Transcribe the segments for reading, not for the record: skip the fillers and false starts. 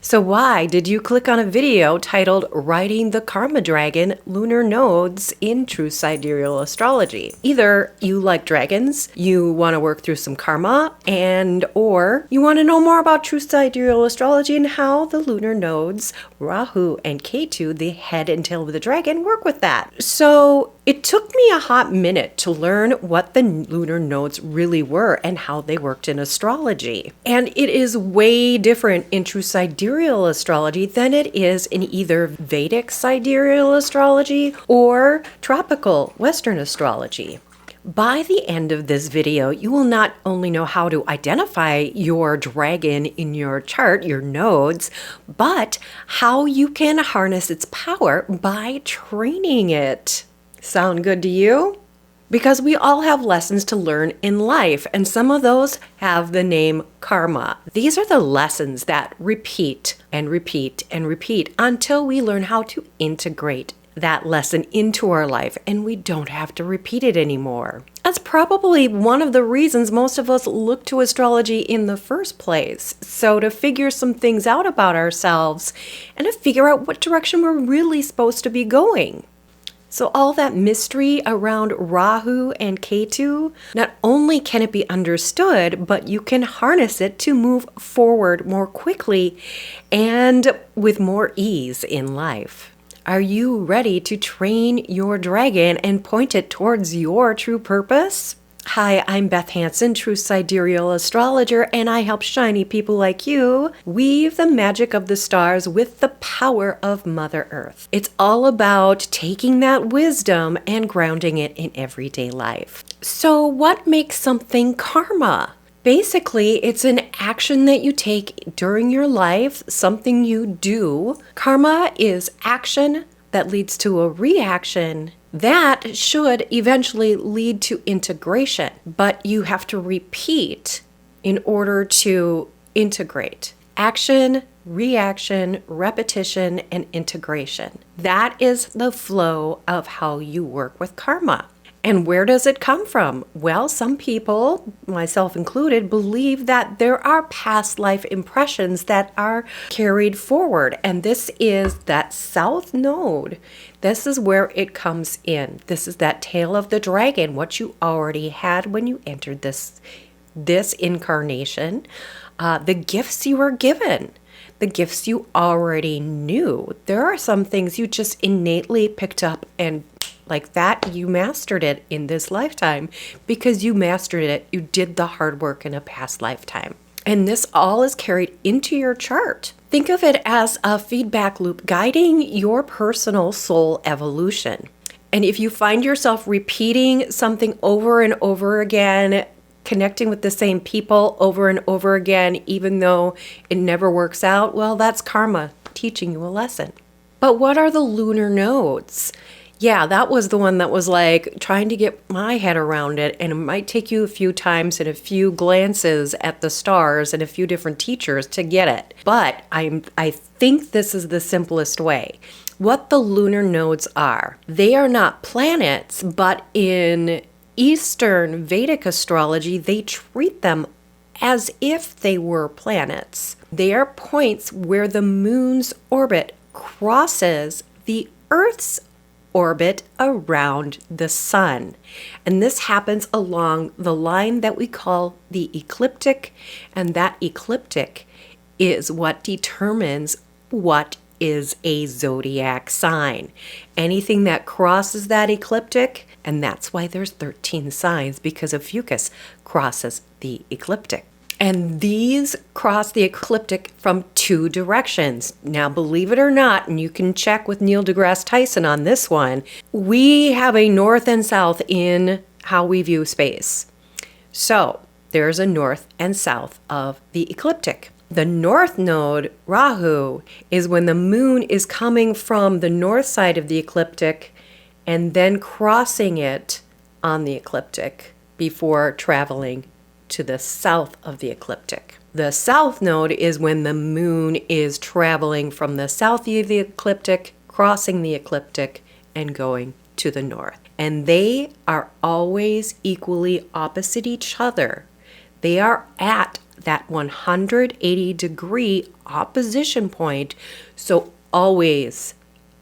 So why did you click on a video titled Riding the Karma Dragon Lunar Nodes in True Sidereal Astrology? Either you like dragons, you want to work through some karma, or you want to know more about True Sidereal Astrology and how the lunar nodes, Rahu and Ketu, the head and tail of the dragon, work with that. So it took me a hot minute to learn what the lunar nodes really were and how they worked in astrology. And it is way different in True Sidereal Astrology than it is in either Vedic Sidereal Astrology or tropical Western astrology. By the end of this video, you will not only know how to identify your dragon in your chart, your nodes, but how you can harness its power by training it. Sound good to you? Because we all have lessons to learn in life, and some of those have the name karma. These are the lessons that repeat and repeat and repeat until we learn how to integrate that lesson into our life, and we don't have to repeat it anymore. That's probably one of the reasons most of us look to astrology in the first place. So to figure some things out about ourselves and to figure out what direction we're really supposed to be going. So all that mystery around Rahu and Ketu, not only can it be understood, but you can harness it to move forward more quickly and with more ease in life. Are you ready to train your dragon and point it towards your true purpose? Hi, I'm Beth Hansen, True Sidereal Astrologer, and I help shiny people like you weave the magic of the stars with the power of Mother Earth. It's all about taking that wisdom and grounding it in everyday life. So what makes something karma? Basically, it's an action that you take during your life, something you do. Karma is action that leads to a reaction that should eventually lead to integration, but you have to repeat in order to integrate. Action, reaction, repetition, and integration. That is the flow of how you work with karma. And where does it come from? Well, some people, myself included, believe that there are past life impressions that are carried forward. And this is that south node. This is where it comes in. This is that tail of the dragon, what you already had when you entered this incarnation. The gifts you were given. The gifts you already knew. There are some things you just innately picked up, and like that, you mastered it in this lifetime because you mastered it. You did the hard work in a past lifetime. And this all is carried into your chart. Think of it as a feedback loop guiding your personal soul evolution. And if you find yourself repeating something over and over again, connecting with the same people over and over again, even though it never works out, well, that's karma teaching you a lesson. But what are the lunar nodes? Yeah, that was the one that was like trying to get my head around it, and it might take you a few times and a few glances at the stars and a few different teachers to get it. But I think this is the simplest way. What the lunar nodes are, they are not planets, but in Eastern Vedic astrology, they treat them as if they were planets. They are points where the moon's orbit crosses the Earth's orbit around the sun. And this happens along the line that we call the ecliptic, and that ecliptic is what determines what is a zodiac sign. Anything that crosses that ecliptic, and that's why there's 13 signs, because Ophiuchus crosses the ecliptic. And these cross the ecliptic from two directions. Now, believe it or not, and you can check with Neil deGrasse Tyson on this one, we have a north and south in how we view space. So there's a north and south of the ecliptic. The north node, Rahu, is when the moon is coming from the north side of the ecliptic and then crossing it on the ecliptic before traveling to the south of the ecliptic. The south node is when the moon is traveling from the south of the ecliptic, crossing the ecliptic, and going to the north. And they are always equally opposite each other. They are at that 180-degree opposition point. So always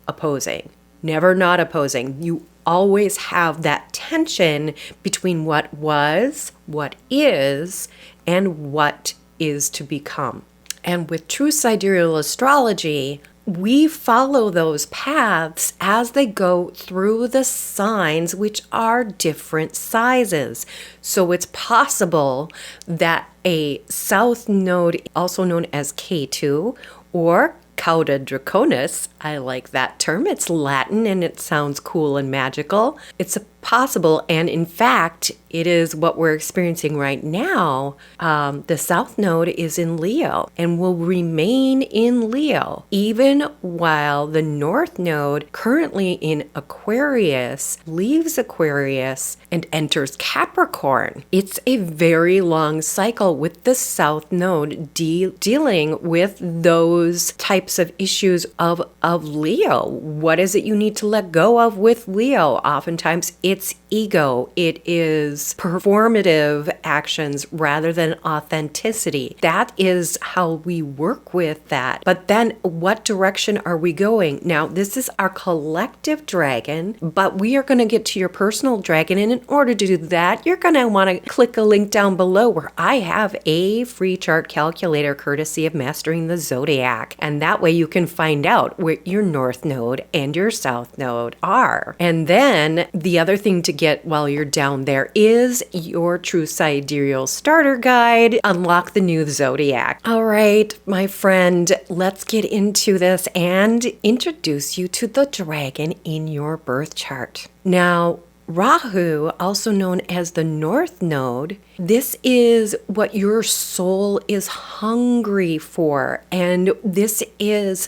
opposing, never not opposing. You always have that tension between what was, what is, and what is to become. And with True Sidereal Astrology, we follow those paths as they go through the signs, which are different sizes. So it's possible that a south node, also known as Ketu, or Cauda Draconis, I like that term. It's Latin and it sounds cool and magical. It's possible, and in fact, it is what we're experiencing right now. The South Node is in Leo and will remain in Leo, even while the North Node, currently in Aquarius, leaves Aquarius and enters Capricorn. It's a very long cycle with the South Node dealing with those types of issues of Leo. What is it you need to let go of with Leo? Oftentimes it's ego. It is performative actions rather than authenticity. That is how we work with that. But then what direction are we going? Now, this is our collective dragon, but we are going to get to your personal dragon. And in order to do that, you're going to want to click a link down below where I have a free chart calculator courtesy of Mastering the Zodiac. And that way you can find out where your North Node and your South Node are. And then the other thing to get while you're down there is your True Sidereal Starter Guide, Unlock the New Zodiac. All right, my friend, let's get into this and introduce you to the dragon in your birth chart. Now, Rahu, also known as the North Node, this is what your soul is hungry for, and this is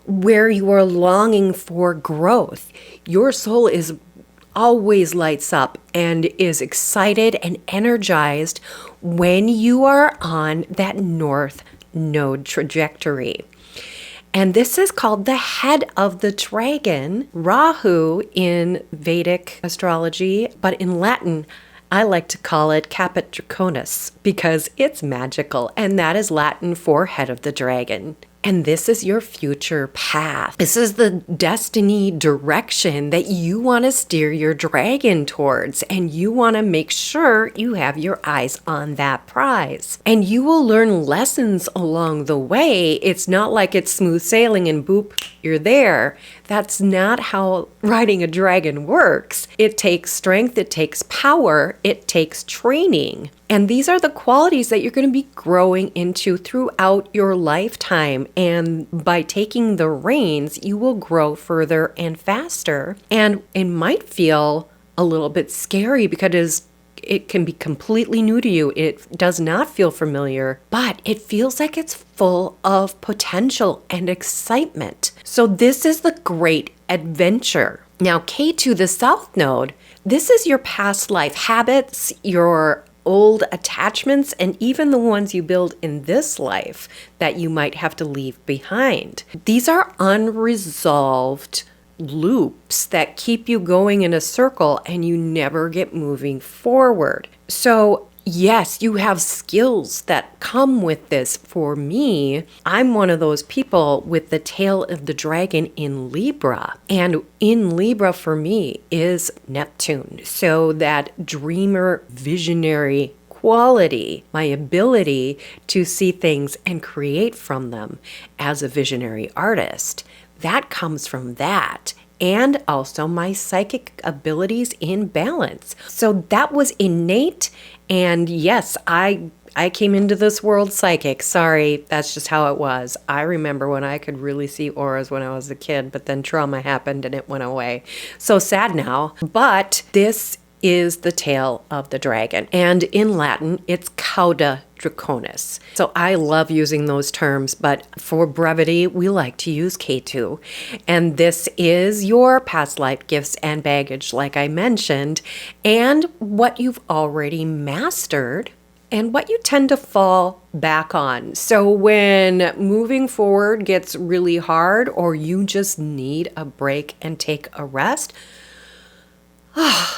where you are longing for growth. Your soul is always lights up and is excited and energized when you are on that North Node trajectory. And this is called the head of the dragon, Rahu in Vedic astrology, but in Latin, I like to call it Caput Draconis because it's magical, and that is Latin for head of the dragon. And this is your future path. This is the destiny direction that you want to steer your dragon towards. And you want to make sure you have your eyes on that prize. And you will learn lessons along the way. It's not like it's smooth sailing and boop, you're there. That's not how riding a dragon works. It takes strength, it takes power, it takes training. And these are the qualities that you're going to be growing into throughout your lifetime. And by taking the reins, you will grow further and faster. And it might feel a little bit scary because it can be completely new to you. It does not feel familiar, but it feels like it's full of potential and excitement. So this is the great adventure. Now, Ketu, the South Node, this is your past life habits, your old attachments, and even the ones you build in this life that you might have to leave behind. These are unresolved loops that keep you going in a circle and you never get moving forward. So yes, you have skills that come with this. For me, I'm one of those people with the tail of the dragon in Libra. And in Libra for me is Neptune. So that dreamer, visionary quality, my ability to see things and create from them as a visionary artist, that comes from that. And also my psychic abilities in balance. So that was innate. And yes, I came into this world psychic. Sorry, that's just how it was. I remember when I could really see auras when I was a kid, but then trauma happened and it went away. So sad now. But this is the tail of the dragon. And in Latin, it's Cauda Draconis. So I love using those terms, but for brevity, we like to use Ketu. And this is your past life gifts and baggage, like I mentioned, and what you've already mastered and what you tend to fall back on. So when moving forward gets really hard or you just need a break and take a rest,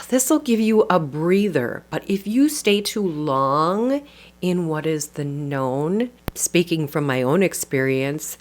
this will give you a breather. But if you stay too long in what is the known. Speaking from my own experience,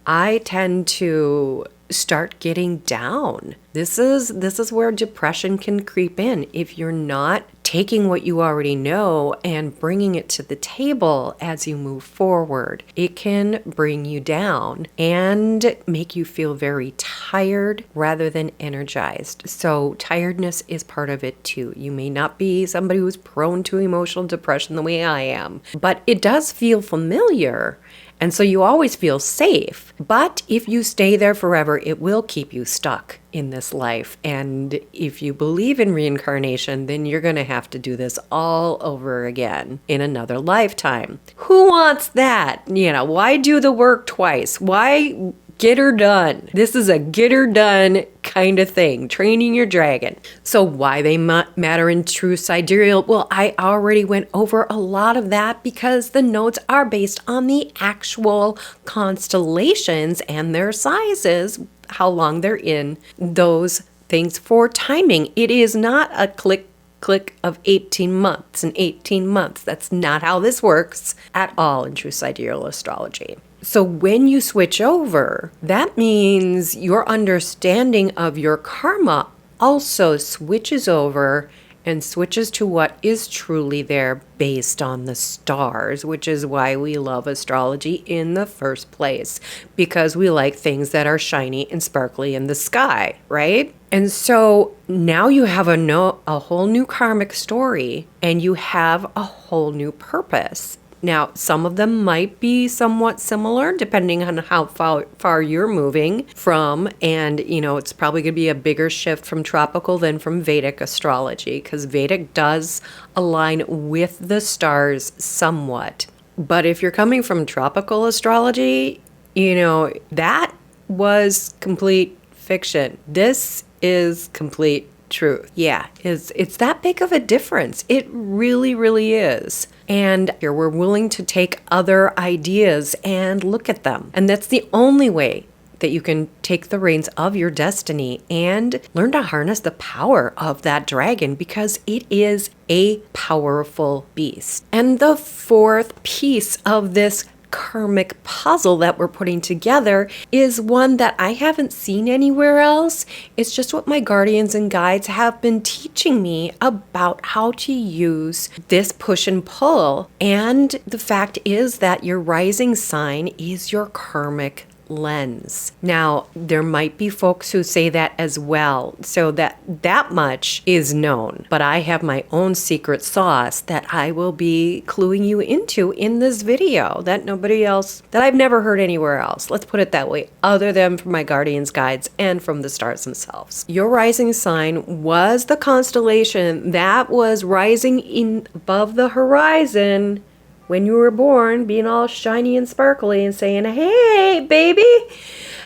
I tend to start getting down. This is where depression can creep in if you're not taking what you already know and bringing it to the table as you move forward. It can bring you down and make you feel very tired rather than energized. So tiredness is part of it too. You may not be somebody who's prone to emotional depression the way I am, but it does feel familiar. And so you always feel safe. But if you stay there forever, it will keep you stuck in this life. And if you believe in reincarnation, then you're going to have to do this all over again in another lifetime. Who wants that? Why do the work twice? Why get her done? This is a get her done kind of thing, training your dragon. So why they matter in True Sidereal? Well, I already went over a lot of that because the nodes are based on the actual constellations and their sizes, how long they're in those things for timing. It is not a click of 18 months and 18 months. That's not how this works at all in True Sidereal Astrology. So when you switch over, that means your understanding of your karma also switches over and switches to what is truly there based on the stars, which is why we love astrology in the first place, because we like things that are shiny and sparkly in the sky, right? And so now you have a whole new karmic story, and you have a whole new purpose. Now, some of them might be somewhat similar depending on how far you're moving from. And, it's probably going to be a bigger shift from tropical than from Vedic astrology, because Vedic does align with the stars somewhat. But if you're coming from tropical astrology, that was complete fiction. This is complete truth. Yeah, it's that big of a difference. It really, really is. And here we're willing to take other ideas and look at them. And that's the only way that you can take the reins of your destiny and learn to harness the power of that dragon, because it is a powerful beast. And the fourth piece of this karmic puzzle that we're putting together is one that I haven't seen anywhere else. It's just what my guardians and guides have been teaching me about how to use this push and pull. And the fact is that your rising sign is your karmic lens. Now, there might be folks who say that as well, so that much is known. But I have my own secret sauce that I will be cluing you into in this video that I've never heard anywhere else. Let's put it that way, other than from my guardians, guides, and from the stars themselves. Your rising sign was the constellation that was rising above the horizon when you were born, being all shiny and sparkly and saying, "Hey, baby."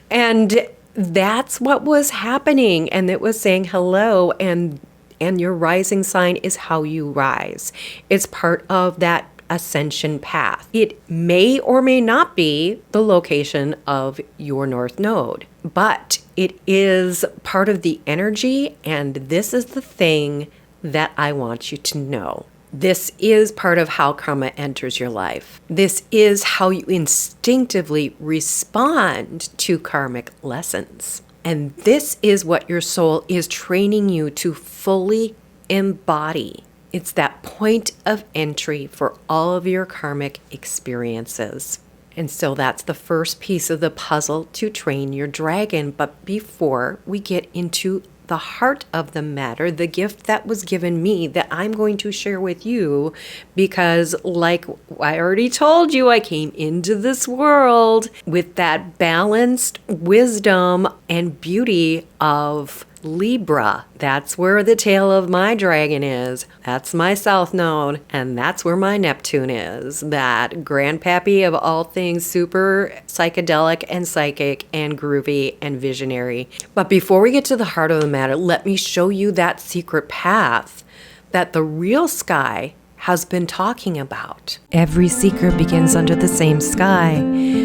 And that's what was happening. And it was saying hello. And your rising sign is how you rise. It's part of that ascension path. It may or may not be the location of your North Node, but it is part of the energy. And this is the thing that I want you to know. This is part of how karma enters your life. This is how you instinctively respond to karmic lessons. And this is what your soul is training you to fully embody. It's that point of entry for all of your karmic experiences. And so that's the first piece of the puzzle to train your dragon. But before we get into the heart of the matter, the gift that was given me that I'm going to share with you, because like I already told you, I came into this world with that balanced wisdom and beauty of Libra. That's where the tail of my dragon is. That's my South Node, and that's where my Neptune is. That grandpappy of all things super psychedelic and psychic and groovy and visionary. But before we get to the heart of the matter, let me show you that secret path that the real sky has been talking about. Every seeker begins under the same sky.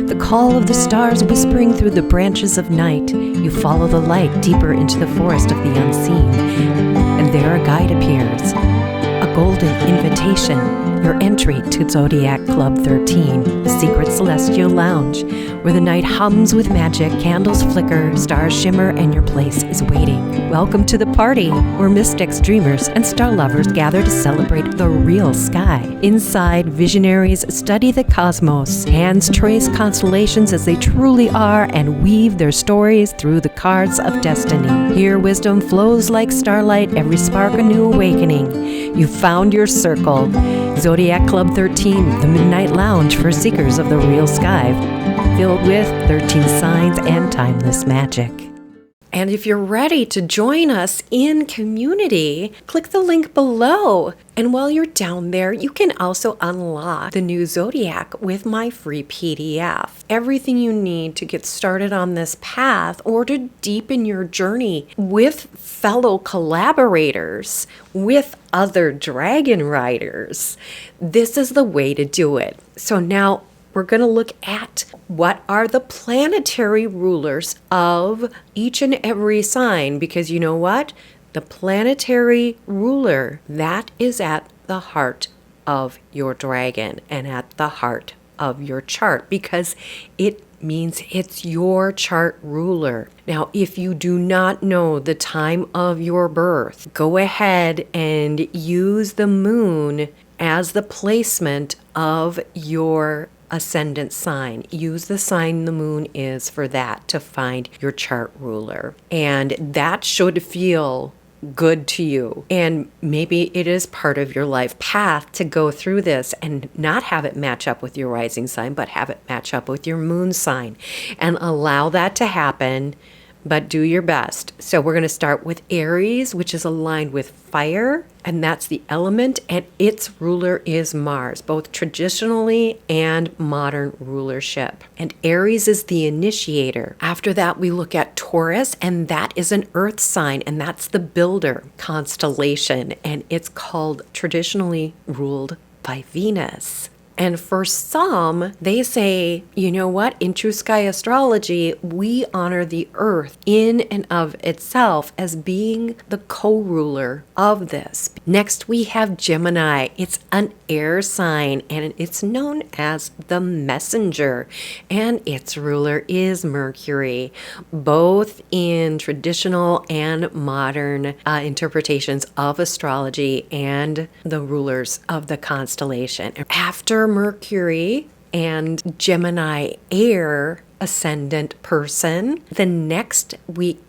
The call of the stars whispering through the branches of night. You follow the light deeper into the forest of the unseen, and there a guide appears, a golden invitation your entry to Zodiac Club 13, the secret celestial lounge, where the night hums with magic, candles flicker, stars shimmer, and your place is waiting. Welcome to the party, where mystics, dreamers, and star lovers gather to celebrate the real sky. Inside, visionaries study the cosmos, hands trace constellations as they truly are, and weave their stories through the cards of destiny. Here, wisdom flows like starlight, every spark a new awakening. You found your circle. Zodiac Club 13, the midnight lounge for seekers of the real sky, filled with 13 signs and timeless magic. And if you're ready to join us in community, click the link below. And while you're down there, you can also unlock the new Zodiac with my free PDF. Everything you need to get started on this path or to deepen your journey with fellow collaborators, with other dragon riders. This is the way to do it. So now we're going to look at what are the planetary rulers of each and every sign, because you know what? The planetary ruler, that is at the heart of your dragon and at the heart of your chart, because it means it's your chart ruler. Now, if you do not know the time of your birth, go ahead and use the moon as the placement of your ascendant sign. Use the sign the moon is for that to find your chart ruler. And that should feel good to you. And maybe it is part of your life path to go through this and not have it match up with your rising sign, but have it match up with your moon sign. And allow that to happen, but do your best. So we're going to start with Aries, which is aligned with fire, and that's the element, and its ruler is Mars, both traditionally and modern rulership. And Aries is the initiator. After that, we look at Taurus, and that is an earth sign, and that's the builder constellation, and it's called traditionally ruled by Venus. And for some, they say, you know what? In True Sky Astrology, we honor the earth in and of itself as being the co-ruler of this. Next, we have Gemini. It's an air sign, and it's known as the messenger. And its ruler is Mercury, both in traditional and modern interpretations of astrology and the rulers of the constellation. After Mercury and Gemini air ascendant person, the next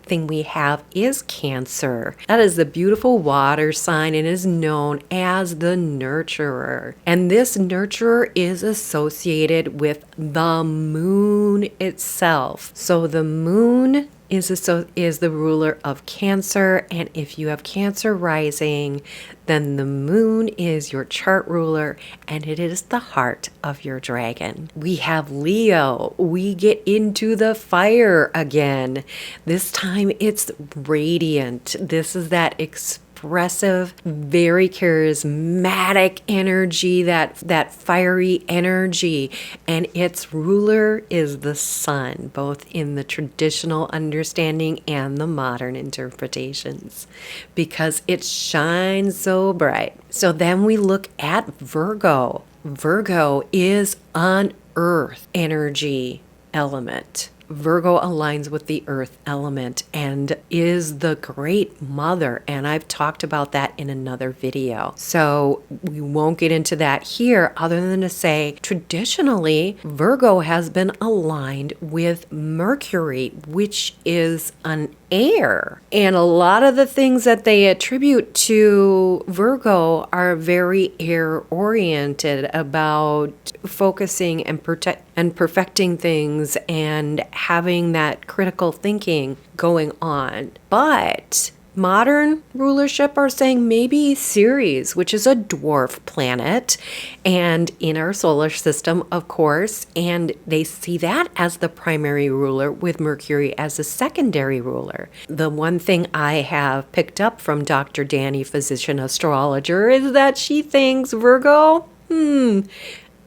thing we have is Cancer. That is the beautiful water sign and is known as the nurturer. And this nurturer is associated with the moon itself. So the moon is the ruler of Cancer, and if you have Cancer rising, then the moon is your chart ruler, and it is the heart of your dragon. We have Leo. We get into the fire again. This time it's radiant. This is that expressive, very charismatic energy, that fiery energy, and its ruler is the sun, both in the traditional understanding and the modern interpretations, because it shines so bright. So then we look at Virgo. Virgo is an earth energy element. Virgo aligns with the earth element and is the great mother. And I've talked about that in another video. So we won't get into that here other than to say traditionally Virgo has been aligned with Mercury, which is an air. And a lot of the things that they attribute to Virgo are very air oriented, about focusing and perfecting things and having that critical thinking going on. But modern rulership are saying maybe Ceres, which is a dwarf planet and in our solar system, of course, and they see that as the primary ruler with Mercury as a secondary ruler. The one thing I have picked up from Dr. Danny, physician astrologer, is that she thinks Virgo,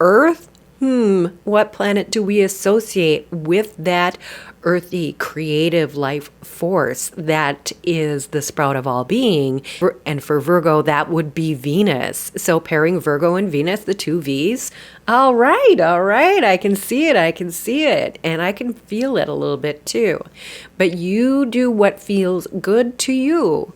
Earth, what planet do we associate with that earthy, creative life force that is the sprout of all being? And for Virgo, that would be Venus. So pairing Virgo and Venus, the two V's. All right. I can see it. And I can feel it a little bit too. But you do what feels good to you.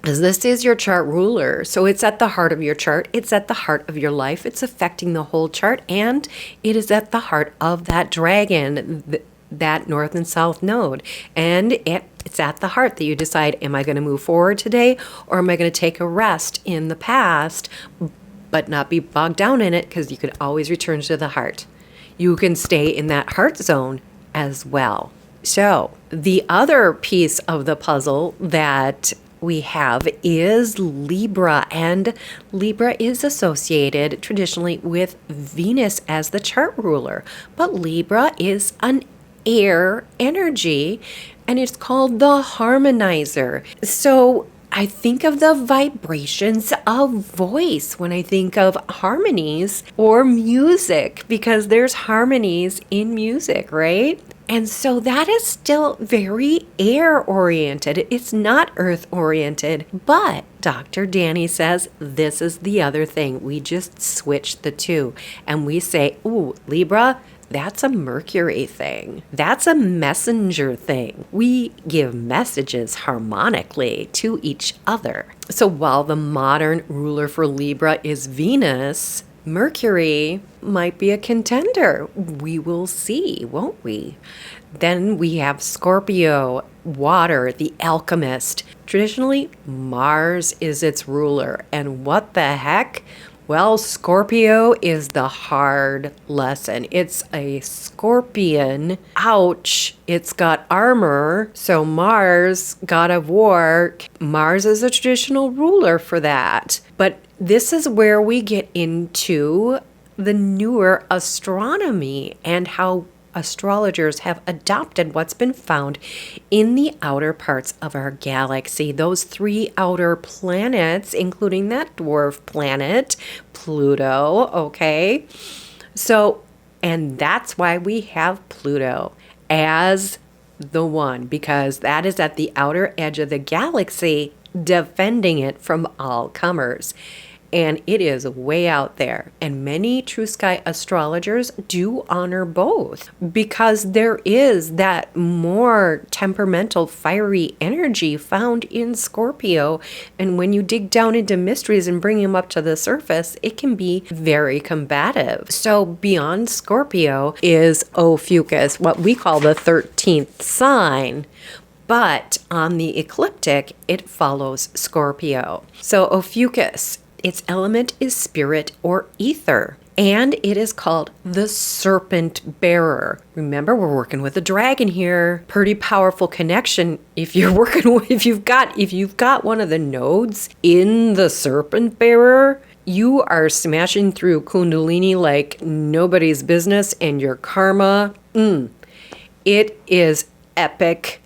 As this is your chart ruler, so it's at the heart of your chart, it's at the heart of your life, it's affecting the whole chart, and it is at the heart of that dragon, that north and south node. And it's at the heart that you decide, am I going to move forward today, or am I going to take a rest in the past, but not be bogged down in it, because you can always return to the heart. You can stay in that heart zone as well. So the other piece of the puzzle that we have is Libra, and Libra is associated traditionally with Venus as the chart ruler, but Libra is an air energy, and it's called the harmonizer. So I think of the vibrations of voice when I think of harmonies or music, because there's harmonies in music, right? And so that is still very air-oriented. It's not earth-oriented. But Dr. Danny says this is the other thing. We just switch the two. And we say, ooh, Libra, that's a Mercury thing. That's a messenger thing. We give messages harmonically to each other. So while the modern ruler for Libra is Venus, Mercury might be a contender. We will see, won't we? Then we have Scorpio, water, the alchemist. Traditionally, Mars is its ruler. And what the heck? Well, Scorpio is the hard lesson. It's a scorpion. Ouch. It's got armor. So Mars, god of war, Mars is a traditional ruler for that. But this is where we get into the newer astronomy and how astrologers have adopted what's been found in the outer parts of our galaxy. Those three outer planets, including that dwarf planet, Pluto, okay? So, and that's why we have Pluto as the one, because that is at the outer edge of the galaxy, defending it from all comers. And it is way out there. And many true sky astrologers do honor both, because there is that more temperamental, fiery energy found in Scorpio. And when you dig down into mysteries and bring them up to the surface, it can be very combative. So beyond Scorpio is Ophiuchus, what we call the 13th sign. But on the ecliptic, it follows Scorpio. So Ophiuchus, its element is spirit or ether, and it is called the serpent bearer. Remember, we're working with a dragon here. Pretty powerful connection. If you've got one of the nodes in the serpent bearer, you are smashing through Kundalini like nobody's business, and your karma, it is epic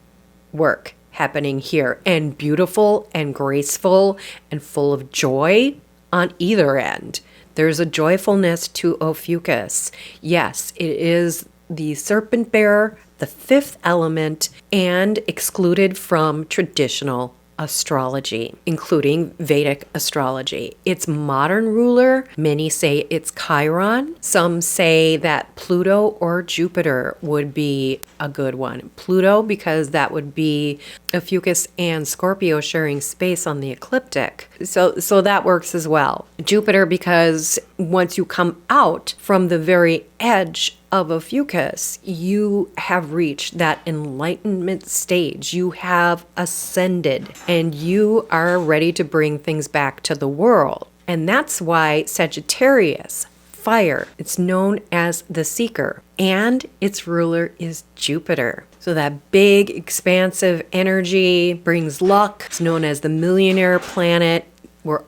work happening here, and beautiful and graceful and full of joy on either end. There's a joyfulness to Ophiuchus. Yes, it is the serpent bearer, the fifth element, and excluded from traditional astrology, including Vedic astrology. Its modern ruler, many say it's Chiron. Some say that Pluto or Jupiter would be a good one. Pluto, because that would be Ophiuchus and Scorpio sharing space on the ecliptic. So that works as well. Jupiter, because once you come out from the very edge of Ophiuchus, you have reached that enlightenment stage. You have ascended, and you are ready to bring things back to the world. And that's why Sagittarius, fire, it's known as the seeker, and its ruler is Jupiter. So that big, expansive energy brings luck. It's known as the millionaire planet, where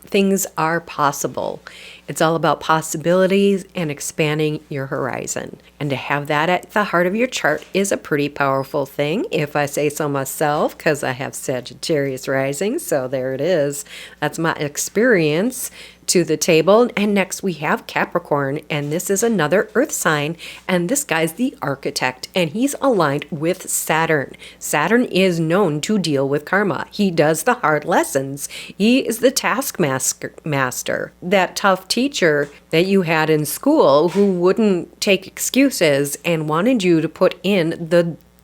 things are possible. It's all about possibilities and expanding your horizon. And to have that at the heart of your chart is a pretty powerful thing, if I say so myself, because I have Sagittarius rising. So there it is. That's my experience. to the table. And next we have Capricorn, and this is another earth sign, and this guy's the architect, and he's aligned with Saturn. Saturn is known to deal with karma. He does the hard lessons. He is the taskmaster, that tough teacher that you had in school who wouldn't take excuses and wanted you to put in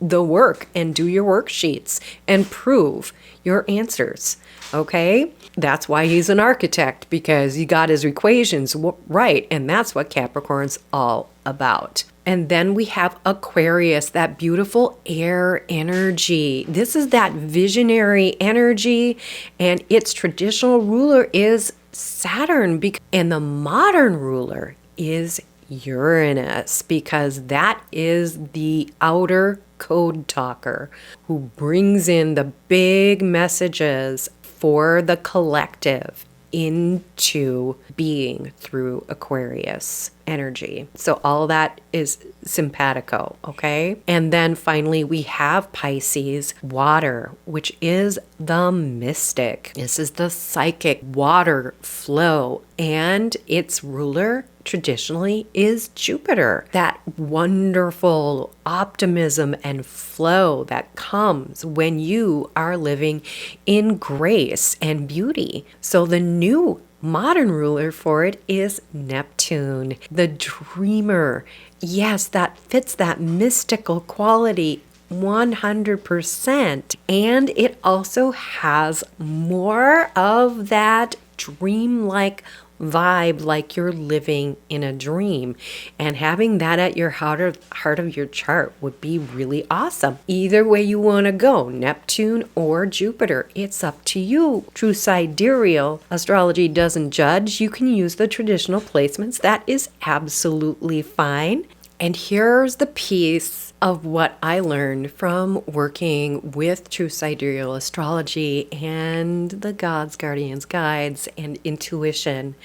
the work and do your worksheets and prove your answers. Okay? That's why he's an architect, because he got his equations right, and that's what Capricorn's all about. And then we have Aquarius, that beautiful air energy. This is that visionary energy, and its traditional ruler is Saturn, and the modern ruler is Uranus, because that is the outer code talker who brings in the big messages for the collective into being through Aquarius energy. So all that is simpatico, okay? And then finally we have Pisces, water, which is the mystic. This is the psychic water flow, and its ruler traditionally is Jupiter, that wonderful optimism and flow that comes when you are living in grace and beauty. So the new modern ruler for it is Neptune, the dreamer. Yes, that fits that mystical quality 100%. And it also has more of that dreamlike vibe, like you're living in a dream, and having that at your heart of your chart would be really awesome. Either way you want to go, Neptune or Jupiter, it's up to you. True Sidereal Astrology doesn't judge. You can use the traditional placements. That is absolutely fine. And here's the piece of what I learned from working with True Sidereal Astrology and the gods, guardians, guides, and intuition,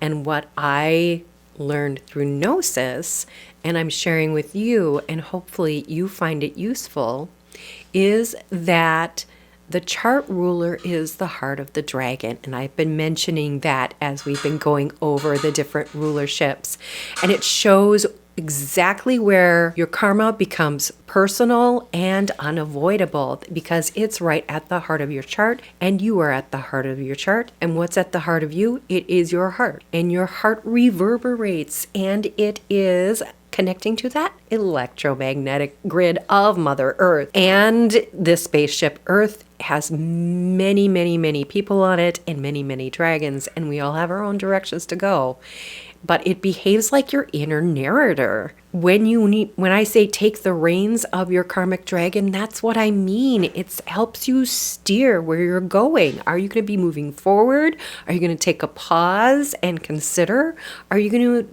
and what I learned through Gnosis, and I'm sharing with you, and hopefully you find it useful, is that the chart ruler is the heart of the dragon. And I've been mentioning that as we've been going over the different rulerships. And it shows exactly where your karma becomes personal and unavoidable, because it's right at the heart of your chart, and you are at the heart of your chart. And what's at the heart of you? It is your heart, and your heart reverberates, and it is connecting to that electromagnetic grid of Mother Earth. And this spaceship Earth has many, many, many people on it, and many, many dragons, and we all have our own directions to go. But it behaves like your inner narrator. When I say take the reins of your karmic dragon, that's what I mean. It helps you steer where you're going. Are you going to be moving forward? Are you going to take a pause and consider? Are you going to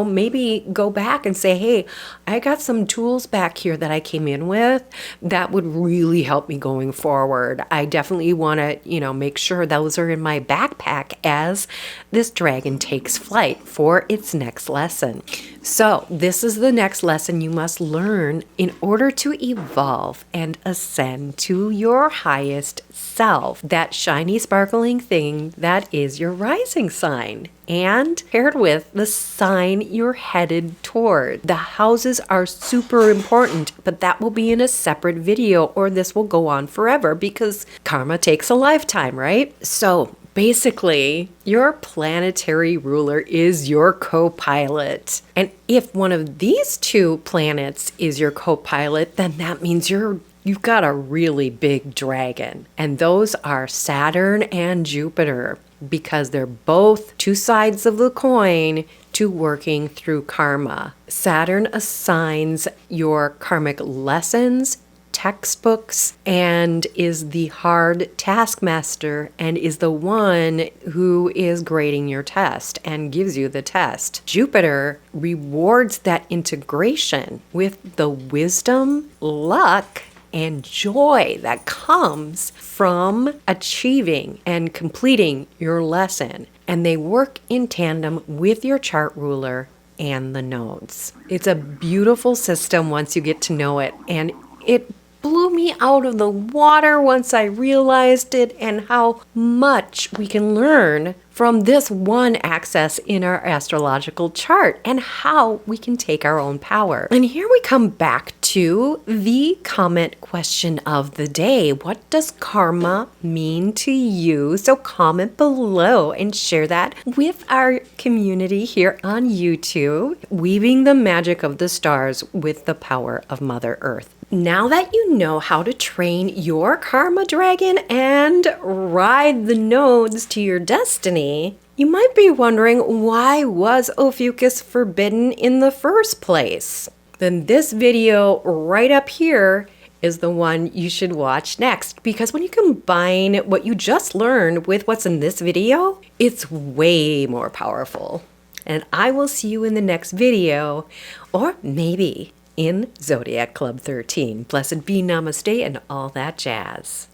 maybe go back and say, hey, I got some tools back here that I came in with that would really help me going forward. I definitely want to, make sure those are in my backpack as this dragon takes flight for its next lesson. So this is the next lesson you must learn in order to evolve and ascend to your highest self, that shiny, sparkling thing that is your rising sign, and paired with the sign you're headed toward. The houses are super important, but that will be in a separate video, or this will go on forever because karma takes a lifetime, right? So basically, your planetary ruler is your co-pilot. And if one of these two planets is your co-pilot, then that means you've got a really big dragon. And those are Saturn and Jupiter, because they're both two sides of the coin to working through karma. Saturn assigns your karmic lessons, textbooks, and is the hard taskmaster, and is the one who is grading your test and gives you the test. Jupiter rewards that integration with the wisdom, luck, and joy that comes from achieving and completing your lesson. And they work in tandem with your chart ruler and the nodes. It's a beautiful system once you get to know it, and it blew me out of the water once I realized it, and how much we can learn from this one axis in our astrological chart and how we can take our own power. And here we come back to the comment question of the day. What does karma mean to you? So comment below and share that with our community here on YouTube, weaving the magic of the stars with the power of Mother Earth. Now that you know how to train your karma dragon and ride the nodes to your destiny, you might be wondering, why was Ophiuchus forbidden in the first place? Then this video right up here is the one you should watch next, because when you combine what you just learned with what's in this video, it's way more powerful. And I will see you in the next video, or maybe in Zodiac Club 13. Blessed be, Namaste, and all that jazz.